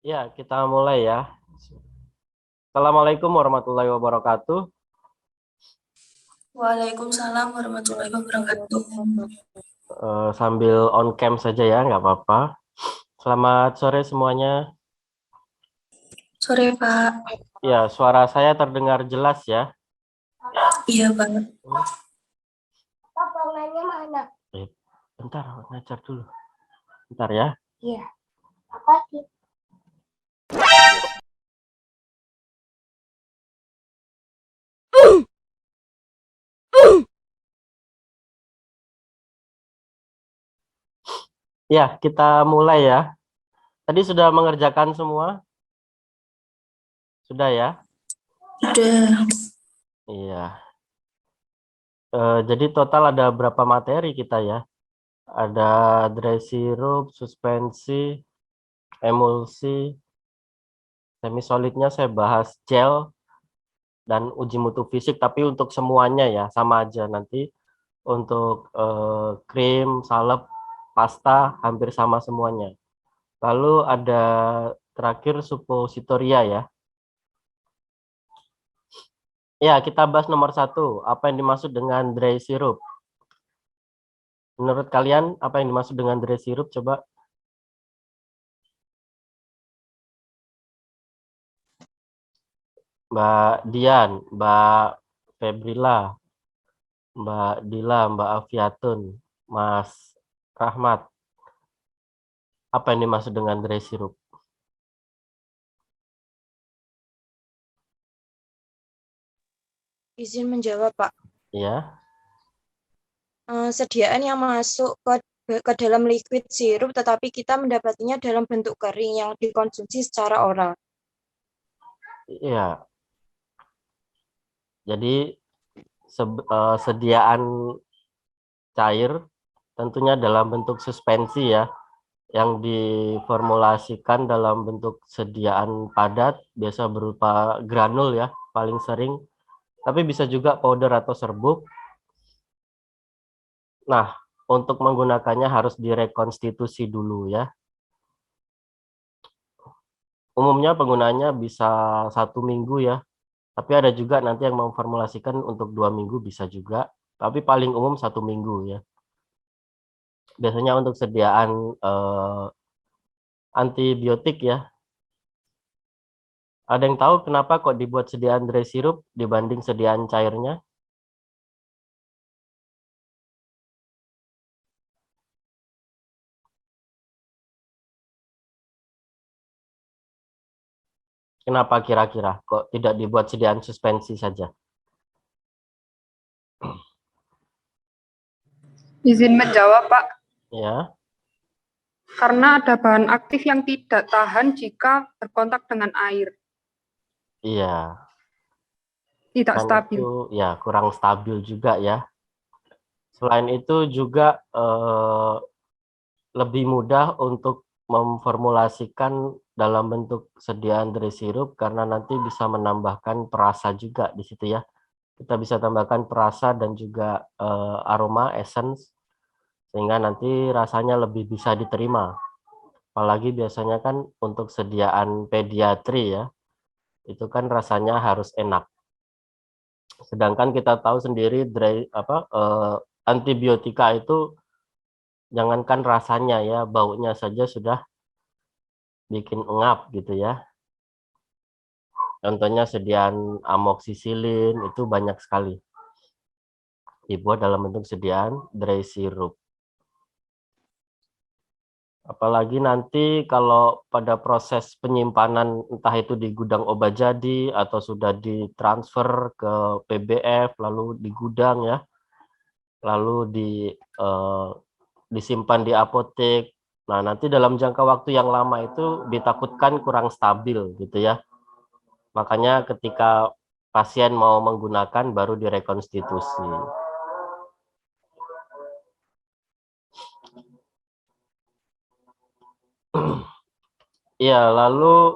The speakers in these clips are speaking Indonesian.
Ya, kita mulai ya. Assalamualaikum warahmatullahi wabarakatuh. Waalaikumsalam warahmatullahi wabarakatuh. Sambil on cam saja ya, nggak apa-apa. Selamat sore semuanya. Sore, Pak. Ya, suara saya terdengar jelas ya. Iya, Pak. Eh, Bentar, ngajar dulu. Bentar ya. Ya, kita mulai ya. Tadi sudah mengerjakan semua? Sudah ya? Udah. Iya. Jadi total ada berapa materi kita ya? Ada dry syrup, suspensi, emulsi, semi solidnya saya bahas gel, dan uji mutu fisik, tapi untuk semuanya ya sama aja nanti. Untuk krim, salep, pasta hampir sama semuanya. Lalu ada terakhir suppositoria ya. Ya, kita bahas nomor satu, apa yang dimaksud dengan dry syrup. Menurut kalian apa yang dimaksud dengan dry syrup? Coba Mbak Dian, Mbak Febrila, Mbak Dila, Mbak Afiatun, Mas Rahmat, apa yang dimaksud dengan dry syrup? Izin menjawab, Pak. Ya, Sediaan yang masuk ke dalam liquid sirup, tetapi kita mendapatinya dalam bentuk kering yang dikonsumsi secara oral. iya. Jadi sediaan cair tentunya dalam bentuk suspensi ya, yang diformulasikan dalam bentuk sediaan padat, biasa berupa granul ya, paling sering, tapi bisa juga powder atau serbuk. Nah, untuk menggunakannya harus direkonstitusi dulu ya. Umumnya penggunaannya bisa 1 minggu ya, tapi ada juga nanti yang memformulasikan untuk 2 minggu bisa juga, tapi paling umum 1 minggu ya. Biasanya untuk sediaan antibiotik ya. Ada yang tahu kenapa kok dibuat sediaan dry syrup dibanding sediaan cairnya? Kenapa kira-kira kok tidak dibuat sediaan suspensi saja? Izin menjawab, Pak. Ya, Karena ada bahan aktif yang tidak tahan jika berkontak dengan air, iya. tidak Dan stabil. itu ya kurang stabil juga ya. Selain itu juga lebih mudah untuk memformulasikan dalam bentuk sediaan dry syrup karena nanti bisa menambahkan perasa juga di situ ya. Kita bisa tambahkan perasa dan juga aroma essence sehingga nanti rasanya lebih bisa diterima. Apalagi biasanya kan untuk sediaan pediatri ya, itu kan rasanya harus enak. Sedangkan kita tahu sendiri antibiotika itu jangankan rasanya ya, baunya saja sudah bikin engap gitu ya. Contohnya sediaan amoksisilin itu banyak sekali dibuat dalam bentuk sediaan dry syrup. Apalagi nanti kalau pada proses penyimpanan entah itu di gudang obat jadi atau sudah ditransfer ke PBF lalu di gudang ya, lalu disimpan di apotek. Nah, nanti dalam jangka waktu yang lama itu ditakutkan kurang stabil gitu ya. Makanya ketika pasien mau menggunakan baru direkonstitusi. Iya, lalu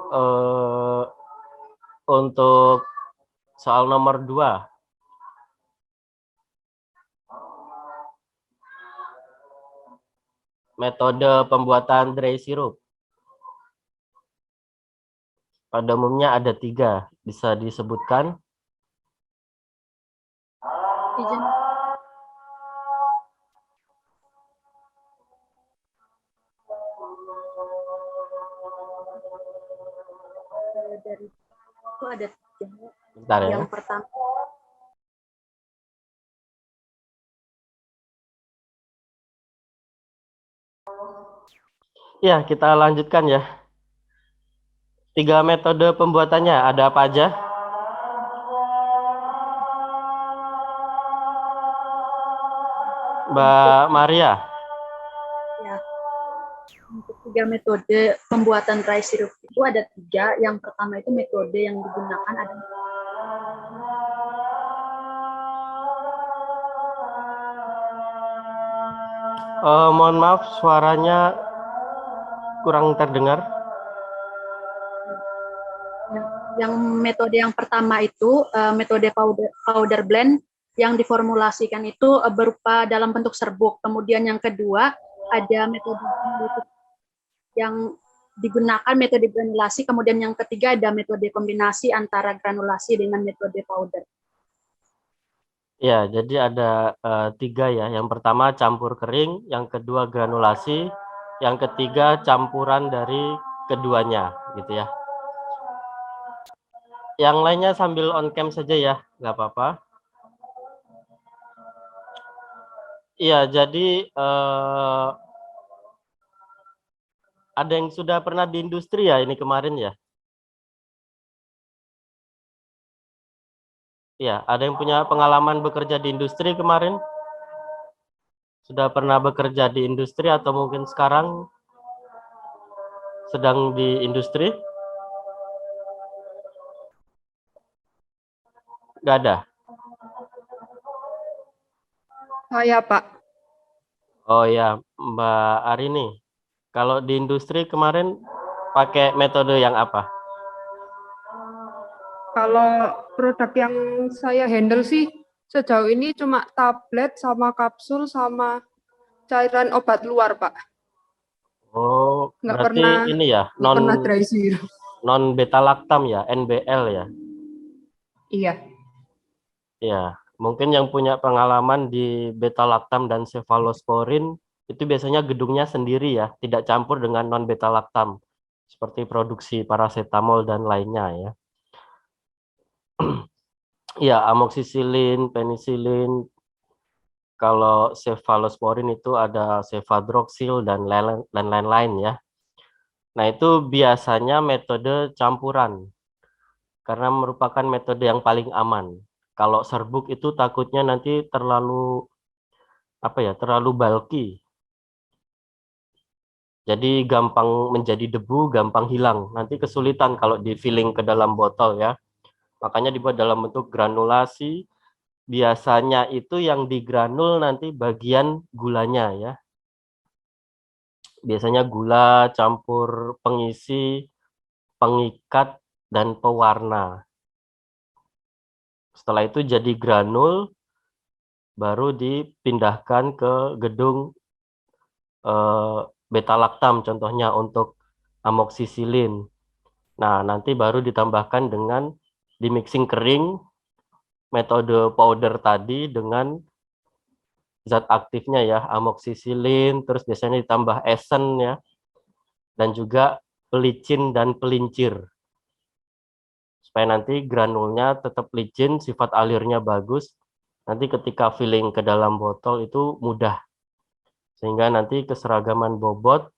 untuk soal nomor 2, metode pembuatan dry syrup. Pada umumnya ada 3, bisa disebutkan? Izin. Dari itu ada 3. Bentar ya. Yang pertama Ya, kita lanjutkan ya. 3 metode pembuatannya ada apa aja? Mbak Maria. ya, untuk 3 metode pembuatan dry syrup itu ada 3. Yang pertama itu metode yang digunakan ada Mohon maaf, suaranya kurang terdengar. yang metode yang pertama itu metode powder blend yang diformulasikan itu berupa dalam bentuk serbuk. Kemudian yang kedua ada metode yang digunakan metode granulasi. Kemudian yang ketiga ada metode kombinasi antara granulasi dengan metode powder. Ya, jadi ada 3 ya. Yang pertama campur kering, yang kedua granulasi, yang ketiga campuran dari keduanya, gitu ya. Yang lainnya sambil on cam saja ya, nggak apa-apa. Iya, jadi ada yang sudah pernah di industri ya ini kemarin ya? Iya, ada yang punya pengalaman bekerja di industri kemarin? Sudah pernah bekerja di industri atau mungkin sekarang sedang di industri? Nggak ada? Saya, Pak. Oh ya, Mbak Arini. Kalau di industri kemarin pakai metode yang apa? Kalau produk yang saya handle sih sejauh ini cuma tablet sama kapsul sama cairan obat luar, Pak. Oh, Nggak berarti pernah ini ya, nggak pernah dry syrup. non beta lactam ya, NBL ya. Iya. Ya, mungkin yang punya pengalaman di beta lactam dan cefalosporin itu biasanya gedungnya sendiri ya, tidak campur dengan non beta lactam seperti produksi paracetamol dan lainnya ya. Ya, amoksisilin, penisilin, kalau cefalosporin itu ada cefadroxil dan lain-lain ya. Nah, itu biasanya metode campuran karena merupakan metode yang paling aman. Kalau serbuk itu takutnya nanti terlalu terlalu bulky. Jadi gampang menjadi debu, gampang hilang. Nanti kesulitan kalau di filling ke dalam botol ya. Makanya dibuat dalam bentuk granulasi. Biasanya itu yang digranul nanti bagian gulanya ya. Biasanya gula campur pengisi, pengikat, dan pewarna. Setelah itu jadi granul, baru dipindahkan ke gedung beta lactam contohnya untuk amoksisilin. Nah, nanti baru ditambahkan dengan di mixing kering metode powder tadi dengan zat aktifnya ya, amoksisilin, terus biasanya ditambah esen ya, dan juga pelicin dan pelincir. Supaya nanti granulnya tetap licin, sifat alirnya bagus, nanti ketika filling ke dalam botol itu mudah. Sehingga nanti keseragaman bobot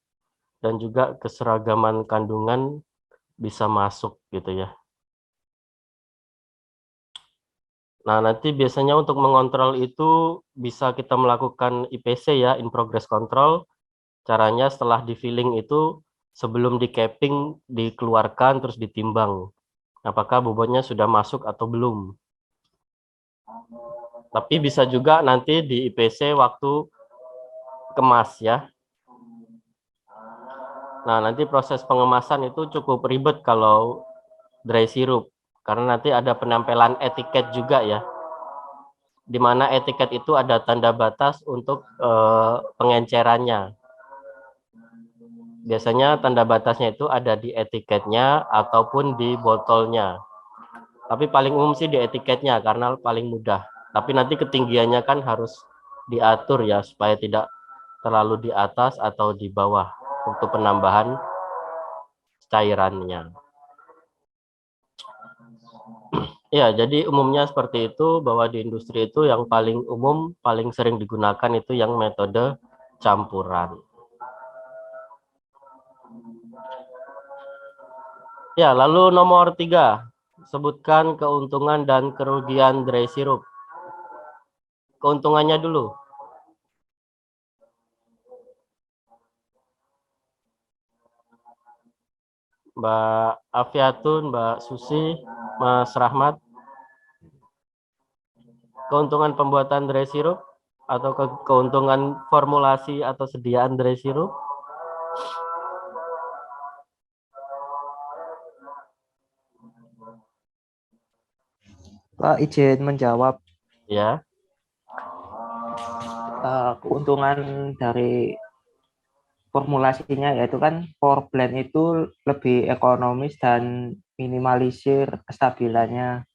dan juga keseragaman kandungan bisa masuk gitu ya. Nah, nanti biasanya untuk mengontrol itu bisa kita melakukan IPC ya, in progress control. Caranya setelah di filling itu sebelum di capping dikeluarkan terus ditimbang. Apakah bobotnya sudah masuk atau belum. Tapi bisa juga nanti di IPC waktu kemas ya. Nah, nanti proses pengemasan itu cukup ribet kalau dry syrup. Karena nanti ada penempelan etiket juga ya. Di mana etiket itu ada tanda batas untuk pengencerannya. Biasanya tanda batasnya itu ada di etiketnya ataupun di botolnya. Tapi paling umum sih di etiketnya karena paling mudah. Tapi nanti ketinggiannya kan harus diatur ya supaya tidak terlalu di atas atau di bawah untuk penambahan cairannya. Ya, jadi umumnya seperti itu bahwa di industri itu yang paling umum, paling sering digunakan itu yang metode campuran. Ya, lalu nomor 3, sebutkan keuntungan dan kerugian dry syrup. Keuntungannya dulu. Mbak Afiatun, Mbak Susi, Mas Rahmat. Keuntungan pembuatan dry syrup atau keuntungan formulasi atau sediaan dry syrup? Pak, izin menjawab. Ya. Keuntungan dari formulasinya yaitu kan for blend itu lebih ekonomis dan minimalisir kestabilannya.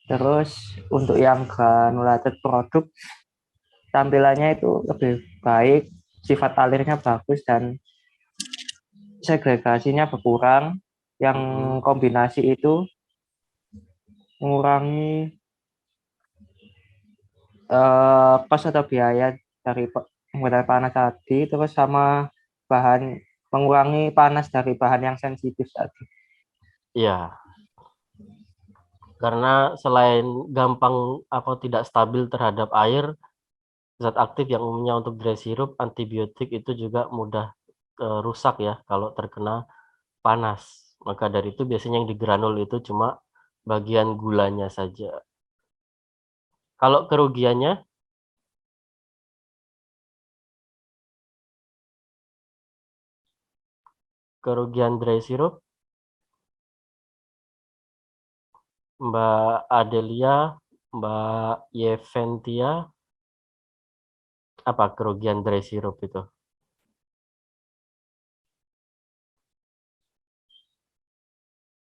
Terus untuk yang granulated produk tampilannya itu lebih baik, sifat alirnya bagus dan segregasinya berkurang. Yang kombinasi itu mengurangi kos atau biaya dari penggunaan panas tadi, terus sama mengurangi panas dari bahan yang sensitif tadi. Iya. Karena selain gampang atau tidak stabil terhadap air, zat aktif yang umumnya untuk dry syrup, antibiotik itu juga mudah rusak ya kalau terkena panas. Maka dari itu biasanya yang digranul itu cuma bagian gulanya saja. Kalau kerugiannya, kerugian dry syrup, Mbak Adelia, Mbak Yeventia, apa kerugian dry syrup itu?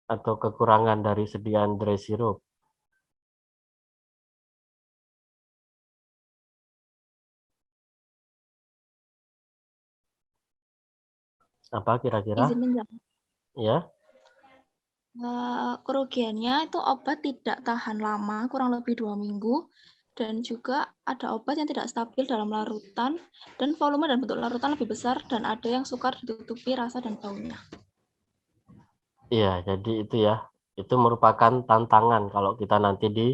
Atau kekurangan dari sediaan dry syrup? Apa kira-kira? Izin menjawab. Ya, Kerugiannya itu obat tidak tahan lama, kurang lebih 2 minggu, dan juga ada obat yang tidak stabil dalam larutan, dan volume dan bentuk larutan lebih besar, dan ada yang sukar ditutupi rasa dan baunya. iya. Jadi itu ya, itu merupakan tantangan kalau kita nanti di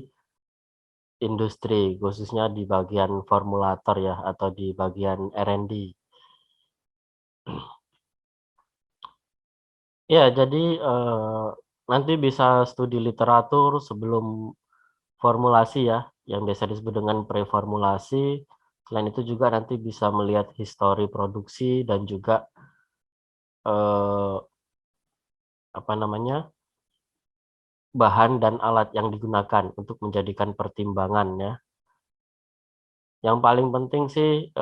industri, khususnya di bagian formulator ya, atau di bagian R&D. Ya, jadi nanti bisa studi literatur sebelum formulasi ya, yang biasa disebut dengan preformulasi. Selain itu juga nanti bisa melihat histori produksi dan juga apa namanya, bahan dan alat yang digunakan untuk menjadikan pertimbangan ya. Yang paling penting sih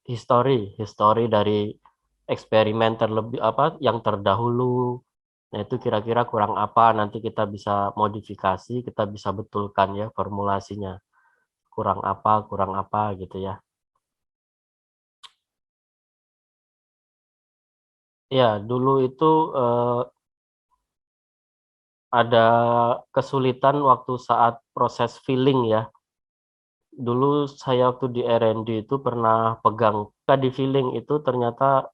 histori dari eksperimen terlebih apa yang terdahulu. Nah, itu kira-kira kurang apa, nanti kita bisa modifikasi, kita bisa betulkan ya formulasinya. Kurang apa gitu ya. Ya, dulu itu ada kesulitan waktu saat proses filling ya. Dulu saya waktu di R&D itu pernah pegang, di filling itu ternyata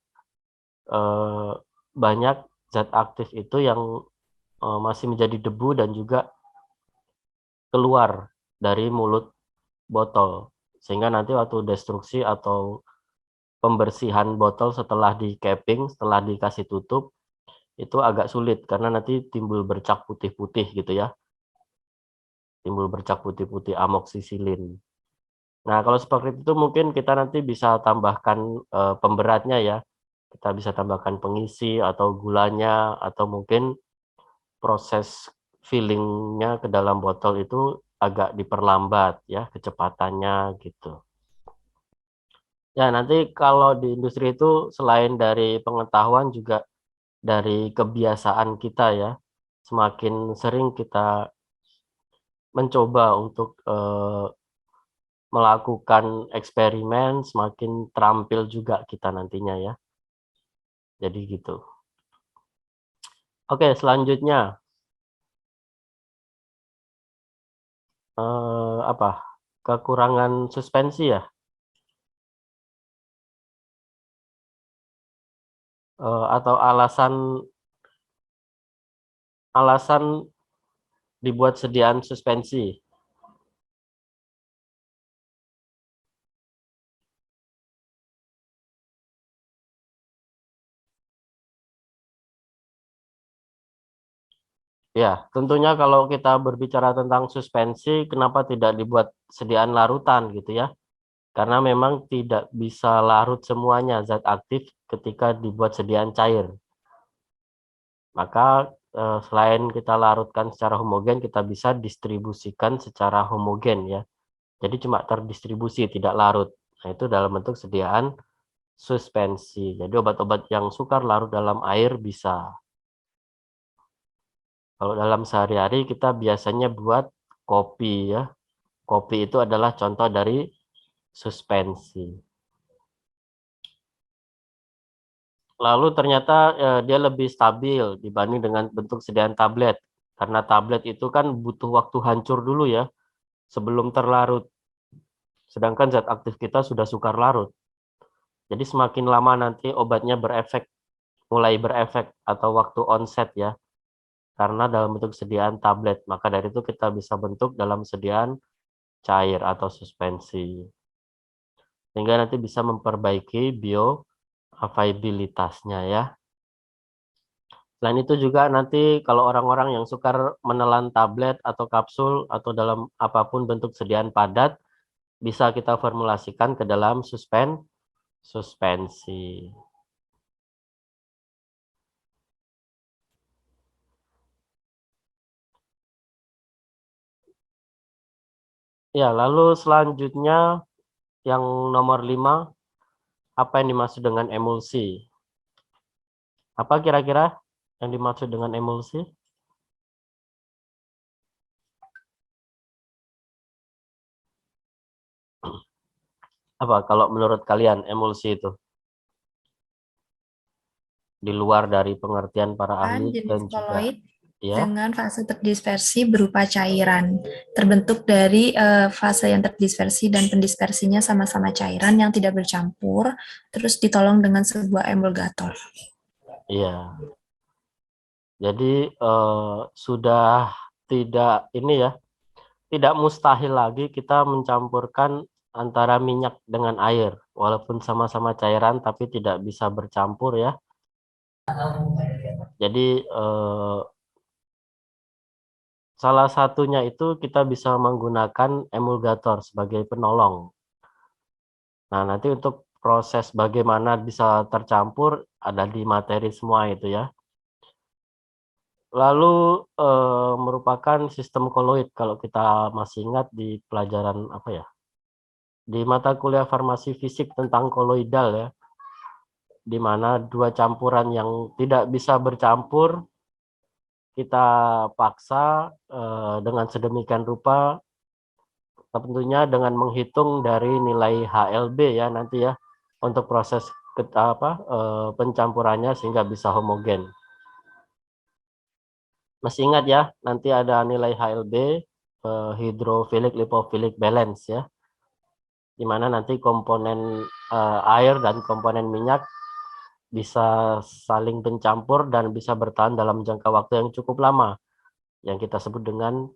banyak zat aktif itu yang masih menjadi debu dan juga keluar dari mulut botol. Sehingga nanti waktu destruksi atau pembersihan botol setelah di capping, setelah dikasih tutup, itu agak sulit karena nanti timbul bercak putih-putih gitu ya. Timbul bercak putih-putih amoksisilin. Nah, kalau seperti itu mungkin kita nanti bisa tambahkan pemberatnya ya. Kita bisa tambahkan pengisi atau gulanya atau mungkin proses fillingnya ke dalam botol itu agak diperlambat ya kecepatannya gitu. Ya, nanti kalau di industri itu selain dari pengetahuan juga dari kebiasaan kita ya. Semakin sering kita mencoba untuk melakukan eksperimen, semakin terampil juga kita nantinya ya. Jadi gitu. Oke, selanjutnya apa? Kekurangan suspensi ya? Atau alasan dibuat sediaan suspensi? Ya, tentunya kalau kita berbicara tentang suspensi, kenapa tidak dibuat sediaan larutan gitu ya? Karena memang tidak bisa larut semuanya zat aktif ketika dibuat sediaan cair. Maka selain kita larutkan secara homogen, kita bisa distribusikan secara homogen ya. Jadi cuma terdistribusi, tidak larut. Nah, itu dalam bentuk sediaan suspensi. Jadi obat-obat yang sukar larut dalam air bisa. Kalau dalam sehari-hari kita biasanya buat kopi ya. Kopi itu adalah contoh dari suspensi. Lalu ternyata dia lebih stabil dibanding dengan bentuk sediaan tablet. Karena tablet itu kan butuh waktu hancur dulu ya sebelum terlarut. Sedangkan zat aktif kita sudah sukar larut. Jadi semakin lama nanti obatnya mulai berefek atau waktu onset ya. Karena dalam bentuk sediaan tablet, maka dari itu kita bisa bentuk dalam sediaan cair atau suspensi. Sehingga nanti bisa memperbaiki bioavailabilitasnya ya. Selain itu juga nanti kalau orang-orang yang sukar menelan tablet atau kapsul atau dalam apapun bentuk sediaan padat, bisa kita formulasikan ke dalam suspensi. Ya, lalu selanjutnya yang nomor 5, apa yang dimaksud dengan emulsi? Apa kira-kira yang dimaksud dengan emulsi? Apa kalau menurut kalian emulsi itu? Di luar dari pengertian para ahli Jenis dan juga koloid ya. dengan fase terdispersi berupa cairan, terbentuk dari fase yang terdispersi dan pendispersinya sama-sama cairan yang tidak bercampur, terus ditolong dengan sebuah emulgator. Iya. Jadi sudah tidak ini ya, tidak mustahil lagi kita mencampurkan antara minyak dengan air, walaupun sama-sama cairan tapi tidak bisa bercampur ya. Jadi salah satunya itu kita bisa menggunakan emulgator sebagai penolong. Nah, nanti untuk proses bagaimana bisa tercampur ada di materi semua itu ya. Lalu merupakan sistem koloid kalau kita masih ingat di pelajaran apa ya? Di mata kuliah farmasi fisik tentang koloidal ya. Di mana dua campuran yang tidak bisa bercampur kita paksa dengan sedemikian rupa tentunya dengan menghitung dari nilai HLB ya nanti ya untuk proses pencampurannya sehingga bisa homogen. Masih ingat ya, nanti ada nilai HLB, hydrophilic lipophilic balance ya, di mana nanti komponen air dan komponen minyak bisa saling bercampur dan bisa bertahan dalam jangka waktu yang cukup lama, yang kita sebut dengan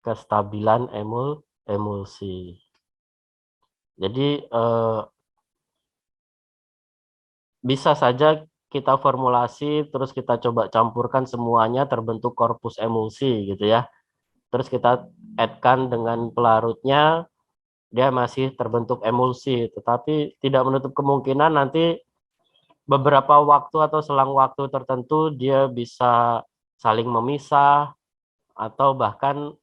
kestabilan emulsi. Jadi bisa saja kita formulasi, terus kita coba campurkan semuanya terbentuk korpus emulsi gitu ya. Terus kita add-kan dengan pelarutnya, dia masih terbentuk emulsi, tetapi tidak menutup kemungkinan nanti beberapa waktu atau selang waktu tertentu dia bisa saling memisah atau bahkan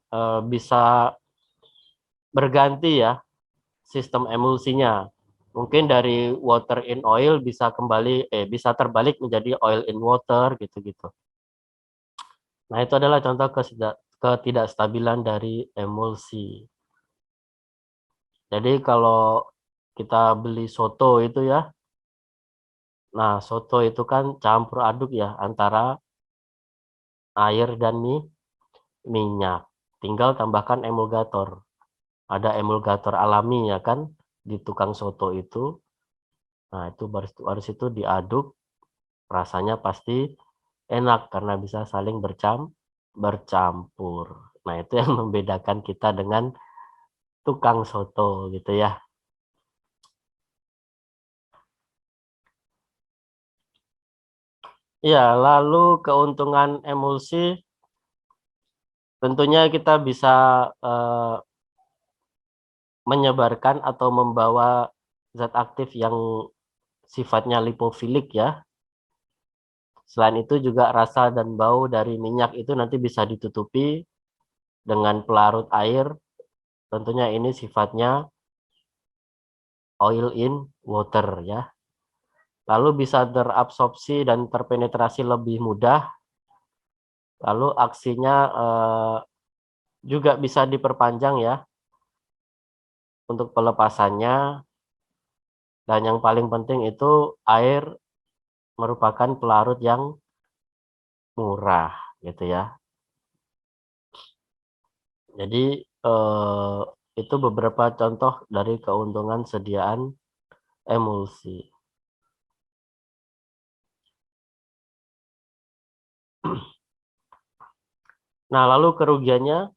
bisa berganti ya sistem emulsinya. Mungkin dari water in oil bisa bisa terbalik menjadi oil in water gitu-gitu. Nah, itu adalah contoh ketidakstabilan dari emulsi. Jadi kalau kita beli soto itu ya, nah soto itu kan campur aduk ya antara air dan minyak. Tinggal tambahkan emulgator. Ada emulgator alami ya kan di tukang soto itu. Nah, itu harus itu diaduk, rasanya pasti enak karena bisa saling bercampur. Nah, itu yang membedakan kita dengan tukang soto gitu ya. Ya, lalu keuntungan emulsi tentunya kita bisa menyebarkan atau membawa zat aktif yang sifatnya lipofilik ya. Selain itu juga rasa dan bau dari minyak itu nanti bisa ditutupi dengan pelarut air. Tentunya ini sifatnya oil in water ya. Lalu bisa terabsorpsi dan terpenetrasi lebih mudah. Lalu aksinya juga bisa diperpanjang ya untuk pelepasannya. Dan yang paling penting itu air merupakan pelarut yang murah gitu ya. Jadi itu beberapa contoh dari keuntungan sediaan emulsi. Nah, lalu kerugiannya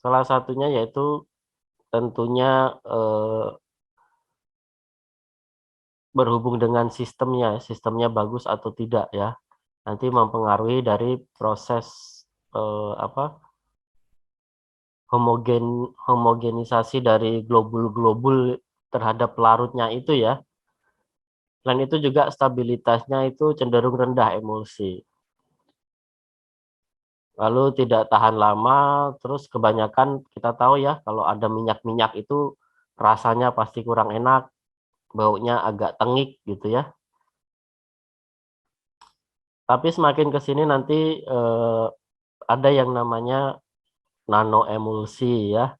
salah satunya yaitu tentunya berhubung dengan sistemnya bagus atau tidak ya. Nanti mempengaruhi dari proses homogenisasi dari globul-globul terhadap larutnya itu ya. Selain itu juga stabilitasnya itu cenderung rendah emulsi. Lalu tidak tahan lama, terus kebanyakan kita tahu ya kalau ada minyak-minyak itu rasanya pasti kurang enak, baunya agak tengik gitu ya. Tapi semakin ke sini nanti ada yang namanya nano emulsi ya,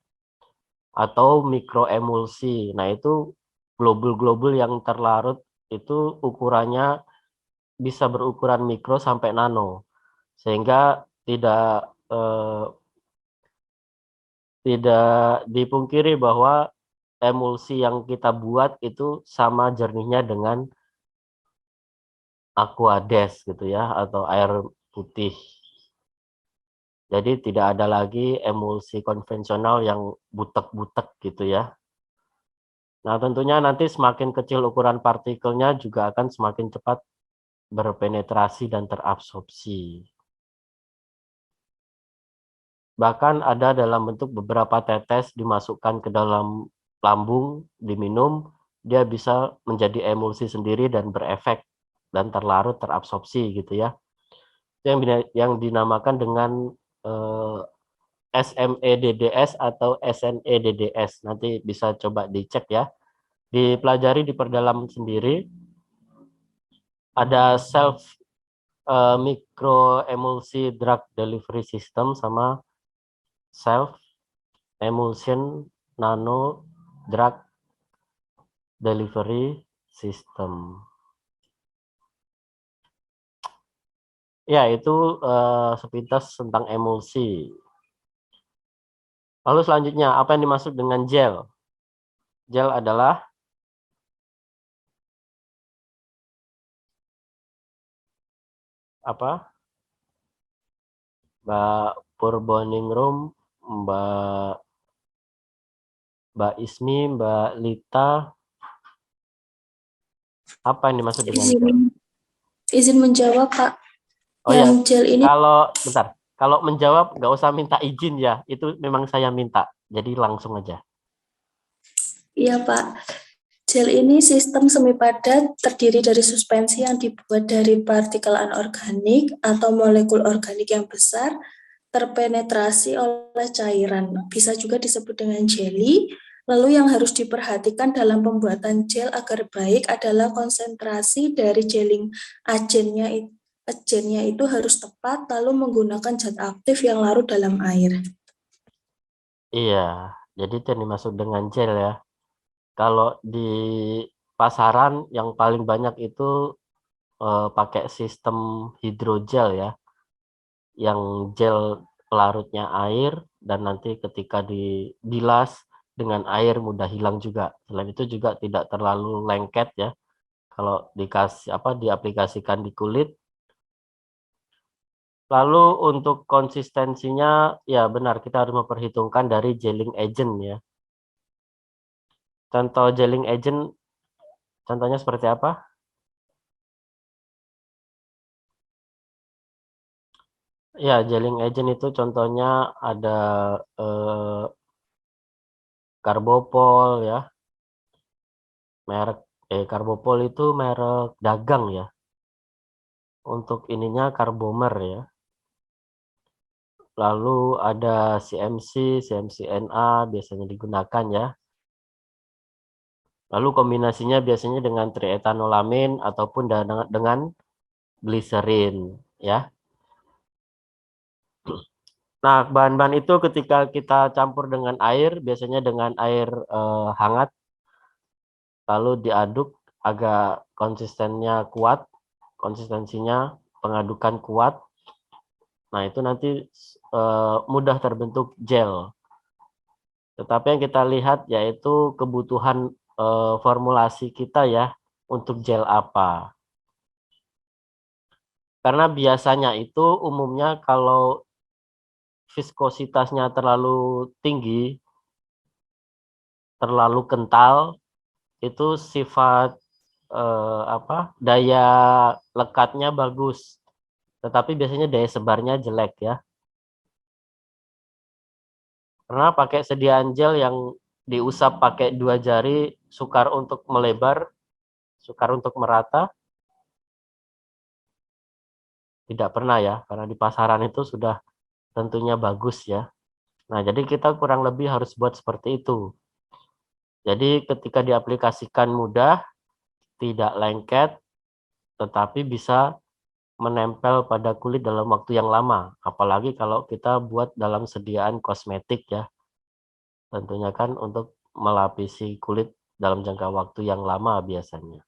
atau mikroemulsi. Nah, itu globul-globul yang terlarut itu ukurannya bisa berukuran mikro sampai nano, sehingga tidak dipungkiri bahwa emulsi yang kita buat itu sama jernihnya dengan Aquades gitu ya, atau air putih. Jadi tidak ada lagi emulsi konvensional yang butek-butek gitu ya. Nah, tentunya nanti semakin kecil ukuran partikelnya juga akan semakin cepat berpenetrasi dan terabsorpsi. Bahkan ada dalam bentuk beberapa tetes dimasukkan ke dalam lambung, diminum, dia bisa menjadi emulsi sendiri dan berefek dan terlarut terabsorpsi gitu ya. Yang dinamakan dengan SMEDDS atau SNEDDS. Nanti bisa coba dicek ya. Dipelajari, diperdalam sendiri. Ada self microemulsi drug delivery system sama self emulsion nano drug delivery system. Ya, itu sepintas tentang emulsi. Lalu selanjutnya, apa yang dimaksud dengan gel? Gel adalah apa? Mbak Purbaningrum, Mbak Ismi, Mbak Lita, apa yang dimaksud dengan gel? Izin menjawab, Pak. Oh ya, Yang gel ini, kalau menjawab nggak usah minta izin ya, itu memang saya minta, jadi langsung aja. iya Pak. Gel ini sistem semi padat terdiri dari suspensi yang dibuat dari partikel anorganik atau molekul organik yang besar terpenetrasi oleh cairan. Bisa juga disebut dengan jelly Lalu yang harus diperhatikan dalam pembuatan gel agar baik adalah konsentrasi dari gelling agennya itu harus tepat, lalu menggunakan zat aktif yang larut dalam air. Iya, jadi itu yang dimaksud dengan gel ya. Kalau di pasaran yang paling banyak itu pakai sistem hidrogel ya, yang gel pelarutnya air dan nanti ketika dibilas dengan air mudah hilang juga. Selain itu juga tidak terlalu lengket ya. Kalau diaplikasikan di kulit. Lalu untuk konsistensinya ya benar kita harus memperhitungkan dari gelling agent ya. Contoh gelling agent contohnya seperti apa? Ya, gelling agent itu contohnya ada Karbopol ya. Karbopol itu merek dagang ya. Untuk ininya Carbomer ya. Lalu ada CMC, CMC-NA biasanya digunakan ya. Lalu kombinasinya biasanya dengan triethanolamin ataupun dengan glycerin ya. Nah, bahan-bahan itu ketika kita campur dengan air, biasanya dengan air hangat, lalu diaduk agak konsistensinya pengadukan kuat. Nah, itu nanti mudah terbentuk gel. Tetapi yang kita lihat yaitu kebutuhan formulasi kita ya untuk gel apa. Karena biasanya itu umumnya kalau viskositasnya terlalu tinggi, terlalu kental, itu sifat daya lekatnya bagus, tetapi biasanya daya sebarnya jelek ya. Karena pakai sediaan gel yang diusap pakai 2 jari, sukar untuk melebar, sukar untuk merata, tidak pernah ya, karena di pasaran itu sudah tentunya bagus ya. Nah, jadi kita kurang lebih harus buat seperti itu. Jadi ketika diaplikasikan mudah, tidak lengket, tetapi bisa menempel pada kulit dalam waktu yang lama. Apalagi kalau kita buat dalam sediaan kosmetik ya. Tentunya kan untuk melapisi kulit dalam jangka waktu yang lama biasanya.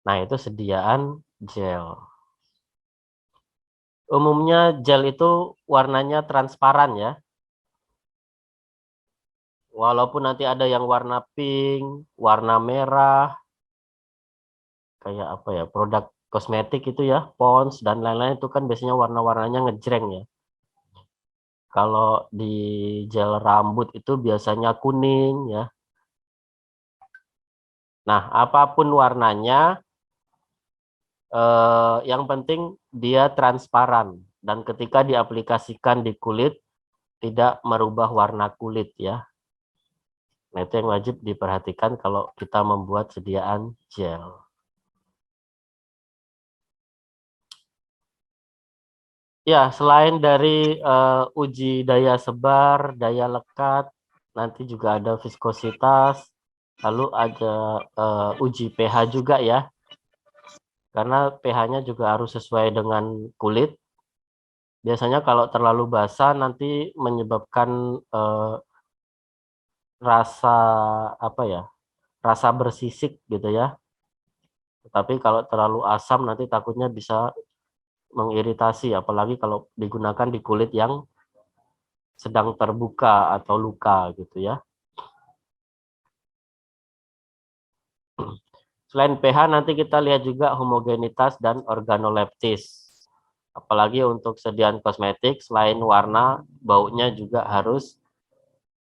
Nah, itu sediaan gel. Umumnya gel itu warnanya transparan ya. Walaupun nanti ada yang warna pink, warna merah, kayak apa ya, produk kosmetik itu ya, Pond's dan lain-lain itu kan biasanya warna-warnanya ngejreng ya. Kalau di gel rambut itu biasanya kuning ya. Nah, apapun warnanya, yang penting dia transparan dan ketika diaplikasikan di kulit tidak merubah warna kulit ya. Nah, itu yang wajib diperhatikan kalau kita membuat sediaan gel. Ya, selain dari uji daya sebar, daya lekat, nanti juga ada viskositas, lalu ada uji pH juga ya. Karena pH-nya juga harus sesuai dengan kulit. Biasanya kalau terlalu basah nanti menyebabkan rasa rasa bersisik gitu ya. Tapi kalau terlalu asam nanti takutnya bisa mengiritasi, apalagi kalau digunakan di kulit yang sedang terbuka atau luka gitu ya. Selain pH nanti kita lihat juga homogenitas dan organoleptis. Apalagi untuk sediaan kosmetik selain warna, baunya juga harus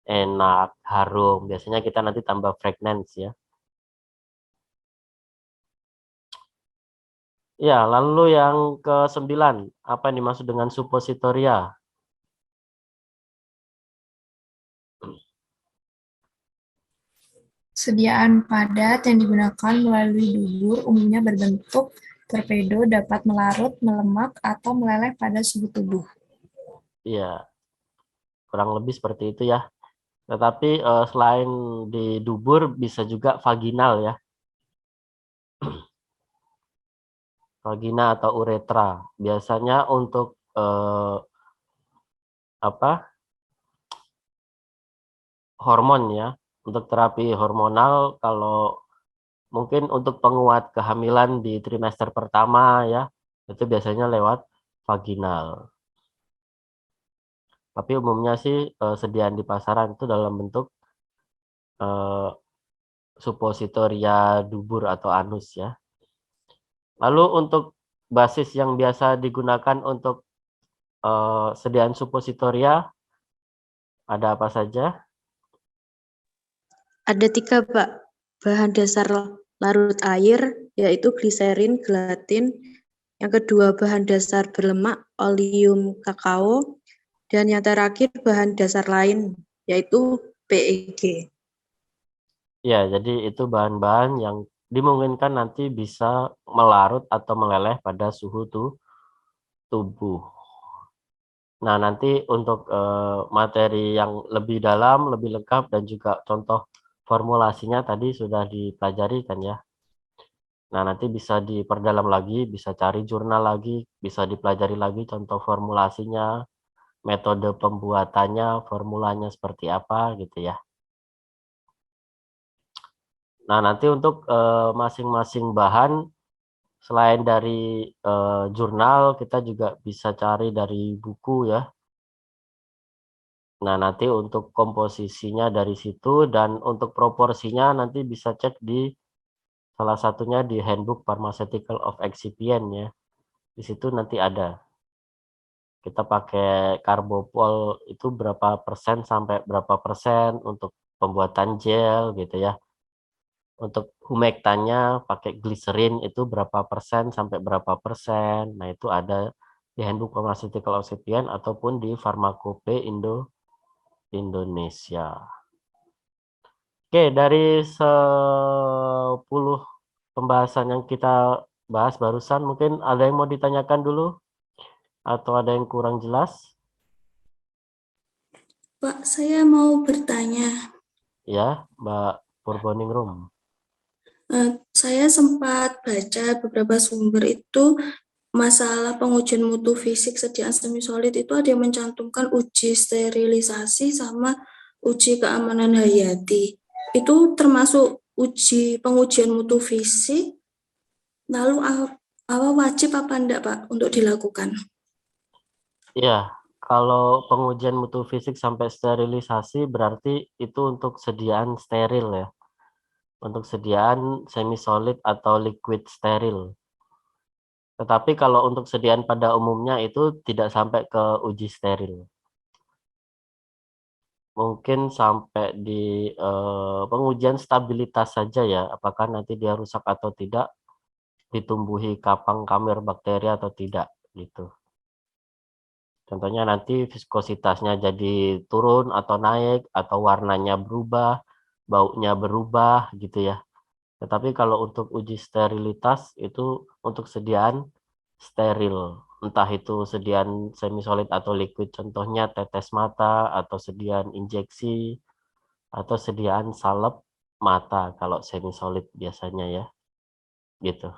enak, harum. Biasanya kita nanti tambah fragrance ya. Ya, lalu yang ke-9, apa yang dimaksud dengan suppositoria? Sediaan padat yang digunakan melalui dubur umumnya berbentuk torpedo dapat melarut, melemak, atau meleleh pada suhu tubuh. Iya, kurang lebih seperti itu ya. Tetapi selain di dubur bisa juga vaginal ya. Vagina atau uretra. Biasanya untuk hormon ya. Untuk terapi hormonal kalau mungkin untuk penguat kehamilan di trimester pertama ya, itu biasanya lewat vaginal. Tapi umumnya sih sediaan di pasaran itu dalam bentuk suppositoria dubur atau anus ya. Lalu untuk basis yang biasa digunakan untuk sediaan suppositoria ada apa saja? Ada 3, Pak. Bahan dasar larut air, yaitu gliserin, gelatin. Yang kedua, bahan dasar berlemak, oleum kakao. Dan yang terakhir, bahan dasar lain, yaitu PEG. Ya, jadi itu bahan-bahan yang dimungkinkan nanti bisa melarut atau meleleh pada suhu tubuh. Nah, nanti untuk materi yang lebih dalam, lebih lengkap, dan juga contoh formulasinya tadi sudah dipelajari kan ya. Nah, nanti bisa diperdalam lagi, bisa cari jurnal lagi, bisa dipelajari lagi contoh formulasinya, metode pembuatannya, formulanya seperti apa gitu ya. Nah, nanti untuk masing-masing bahan, selain dari jurnal, kita juga bisa cari dari buku ya. Nah, nanti untuk komposisinya dari situ, dan untuk proporsinya nanti bisa cek di salah satunya di Handbook Pharmaceutical of Excipient ya. Di situ nanti ada. Kita pakai karbopol itu berapa persen sampai berapa persen untuk pembuatan gel gitu ya. Untuk humectanya pakai gliserin itu berapa persen sampai berapa persen. Nah, itu ada di Handbook Pharmaceutical of Excipient ataupun di Pharmacope Indonesia. Oke, dari 10 pembahasan yang kita bahas barusan, mungkin ada yang mau ditanyakan dulu? Atau ada yang kurang jelas? Pak, saya mau bertanya. Ya, Mbak Purbaningrum. Saya sempat baca beberapa sumber itu masalah pengujian mutu fisik sediaan semisolid itu ada yang mencantumkan uji sterilisasi sama uji keamanan hayati. Itu termasuk pengujian mutu fisik, lalu apa wajib apa enggak Pak untuk dilakukan? Ya, kalau pengujian mutu fisik sampai sterilisasi berarti itu untuk sediaan steril ya. Untuk sediaan semisolid atau liquid steril. Tetapi kalau untuk sediaan pada umumnya itu tidak sampai ke uji steril. Mungkin sampai di pengujian stabilitas saja ya, apakah nanti dia rusak atau tidak, ditumbuhi kapang kamar bakteri atau tidak gitu. Contohnya nanti viskositasnya jadi turun atau naik, atau warnanya berubah, baunya berubah gitu ya. Tetapi kalau untuk uji sterilitas itu untuk sediaan steril, entah itu sediaan semisolid atau liquid, contohnya tetes mata atau sediaan injeksi atau sediaan salep mata kalau semisolid biasanya ya, gitu.